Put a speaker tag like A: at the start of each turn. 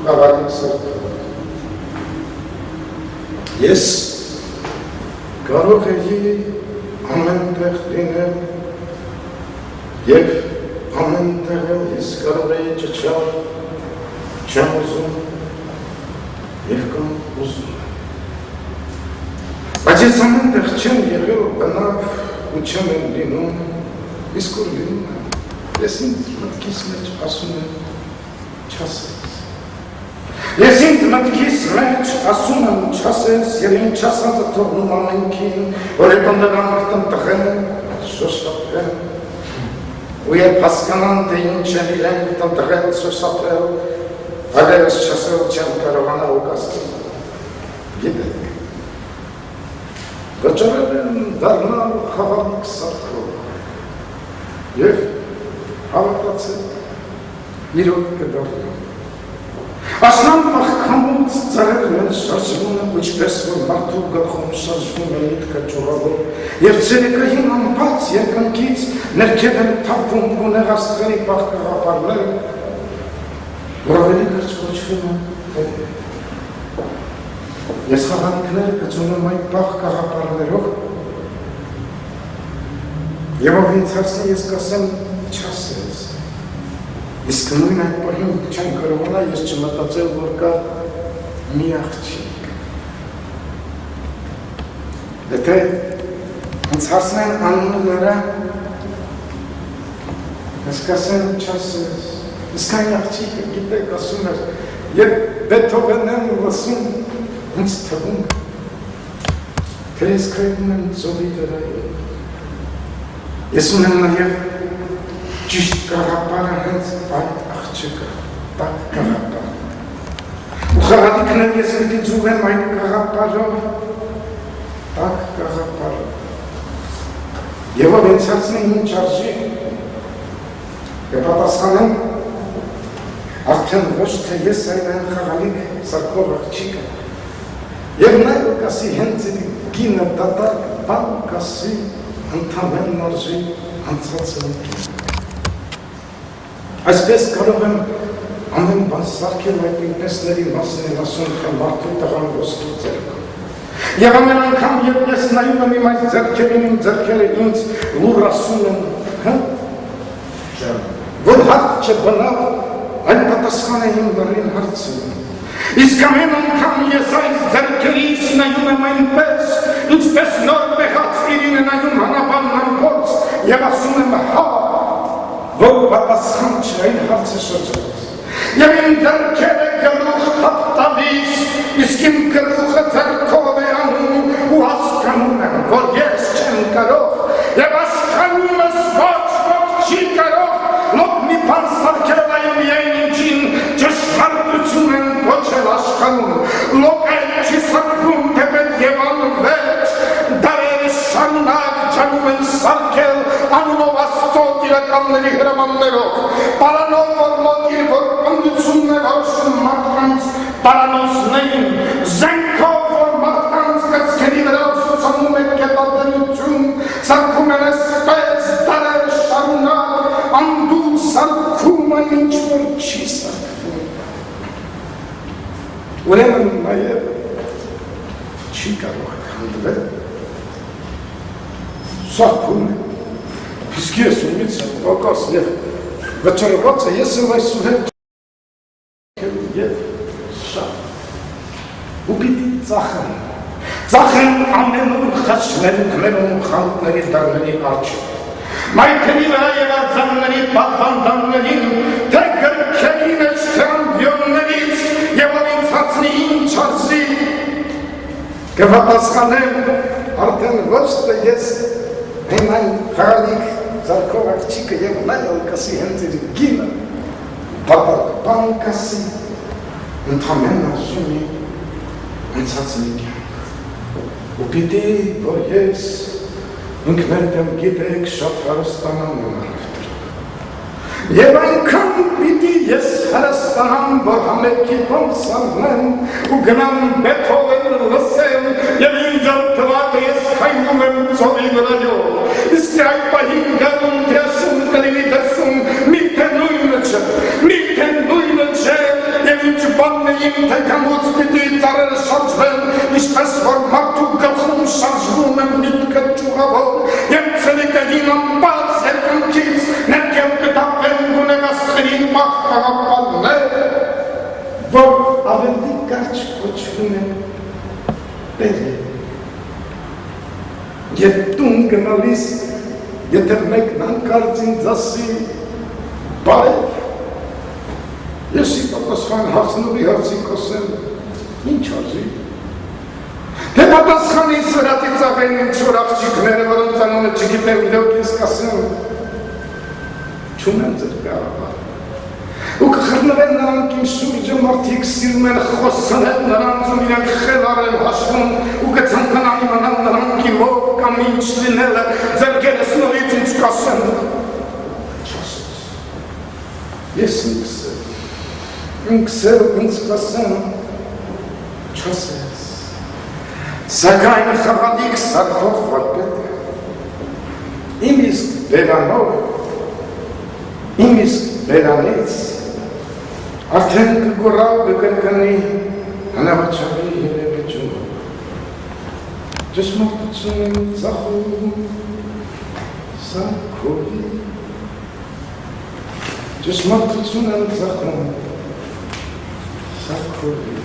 A: խաղալիք սրտով։ Ես կարող էի ամենտեղ լինել և ամենտեղ ես կարող էի ճչալ, չեմ ուզում և կամ ուզում։ Բայց ես ամենտեղ չեմ եղել բնավ ու չեմ եմ լինում, իսկ որ լինում եմ, ես ինձ մտքիս մեջ ասում եմ չասես։ Ես ինձ մտքիս մեջ ասում եմ չասես և իմ չասածը թողնում ամենքին, որ հետո նրանք տնտղեն, շոշափեն, ու երբ հասկանան, թե ինչ են իրենք տնտղել, շոշափել, այլևս չասել չեմ կարողանա ուղղասել։ Գիտեք, վճռել են դառնալ խաղալիք սարքով և հավատացել իրոք կդառնալ։ Աշնան աղքամուց ծառերն են շարժվում են, ինչպես որ մարդու գլխում շարժվում է միտքը ճյուղավոր և ցերեկային անբաց երկնքից ներքև են թափվում ու նեղաստղերի պաղ կաղապարները, որ ավելի գրճ կոչվում են։ Ես խաղալիքներ գծում եմ այդ պաղ կաղապարներով և ով ինձ հարցնի ես կասեմ չասես։ Իսկ նույն այդ պահին չեմ կարողանա ես չմտածել, որ կա մի աղջիկ։ Եթե ինձ հարցնեն անունը նրա, ես կասեմ չասես։ Իսկ այն աղջիկը գիտեք ասում էր, երբ Բեթհովենն եմ լսում, ինձ թվում թե ես քայլում եմ ծովի վրայով։ Ես ունեմ նաև ճիշտ կաղապարը հենց այդ աղջիկը, տակ կաղապարը։ Ու խաղալիքներ ես պիտի ձուղեմ այդ կաղապարով, տակ կաղապարը։ Եվ ով ինձ հարցնի ինչ արժի, կպատասխանեմ, արդեն ոչ թե ես այլ այն խաղալիք սարքող աղջիկը։ Եվ նա կասի հենց էդի գինը դատարկ բան կասի ընդամենն արժի անցած ընկին։ Այսպես կարող եմ ամեն բան սարքել այդ ինքնեսների մասին են ասում, թե մարդու տղան ոսկի ձեռքով։ Եվ ամեն անգամ, երբ ես նայում եմ իմ այս ձեռքերին, իմ ձեռքերը ինձ լուր ասում են, որ հարց չբնավ, այլ պատասխան է իմ լրին հարցին։ Իսկ ամեն անգամ ես այս ձեռքերից նայում եմ այնպես, ինչպես նոր բեղած իրին է նայում հանապանն ամբորձ և ասում եմ հա, որ պատասխան չէ այն հարցը շրջված։ Եվ իմ ձեռքերը գլուխ թափտալիս, իսկ իմ գլուխը ձեռքով է անում ու հասկանում եմ, որ ես չեմ կարող և աշխանումս ոչ ոք չի կարող լոք մի բան սարքել այն միայն ինչին ճշմարտություն են կոչել աշխարհում, լոկ այլ չի սարքում թեպետ և անվերջ, դարեր շարունակ ջանում են սարքել անունով Աստծո տիրականների հրամաններով, պարանով որ մոտ իր որ պնդությունն է որոշում մարդկանց պարանոցներին, զենքով որ մարդկանց կրծքերի վրա ուսուցանում է կետատերություն, սարքում են այսպես դարեր շարունակ, անդուր սարքում այն ինչ որ չի սարքվում։ Ուրեմն նաև չի կարող հանդվել, սարքում է, իսկ ես ումից պակաս և վճռված է, ես եմ այսուհետ և շատ ու պիտի ծախեն ամենուր խաչներուքներում ու խանութների դարների արջը, մայթերի վրա և արձանների պատվանդաններին, թե գրքերի մեջ թե ամբյոններից և որ ինձ հացնի ինչ արզի, կպատասխանեմ արդեն ոչ թե ես այն խաղալիք զարկող աղջիկը և նայել կասի հենց իր գինը, բան կասի, ընդամեն ասում է անցած մի կյանք։ Ու պիտի, որ ես ինքներդեմ գիտեք շատ հարստանամ եմ առևտրով։ Եվ այնքան պիտի ես հարստանամ, որ համերքի պոնսանեմ ու գնամ Բեթհովեն լսեմ և ինձ արտվատը ես քայլում եմ ծովի վրայով։ Իսկ այդ պահին գնում թե ասում կլինի դրսում մի թե նույնը չէ և ինչ բան թե կամուց պիտի ծառերը շարժվեն, ինչպես որ մարդու գլխում շարժվում են միտքը ճուղավոր, և ցելիկային ամբաց երկնքից ներքև կտապեն գունեղասների մահկաղապալներ, որ ավելի կարճ կոչվում են բերել։ Եվ տուն գնալիս, եթե մեկն անկարծ ինձ ասի, բարև, ես ի պատասխան հարցնողի հարցի կասեմ, ինչ արժի։ Թե պատասխանի սրատի ծաղեն ինչ-որ աղջիկները, որոնց անունը չգիտեմ իրոք ես կասեմ, չունեմ ձեր կարավար։ Ու կխրնվեն նրանք իմ շուրջը մարդիկ սիրում են խոսնել նրանց ու իրենք խելար են հաշվում ու կցանկանան իմանալ նրանք իմով կամ ինչ լինելը ձերքերս նորից ինչ կասեմ։ Չասես, ես ինքս ինձ կասեմ, չասես, սակայն խաղալիք սարքող վարպետ իմ իսկ բերանով, իմ իսկ բերանից արդեն կգորավ կկրկնի հնավաչարի երևեջում ճշմարտություն եմ ծախում սարքովի ճշմարտություն եմ ծախում սարքովի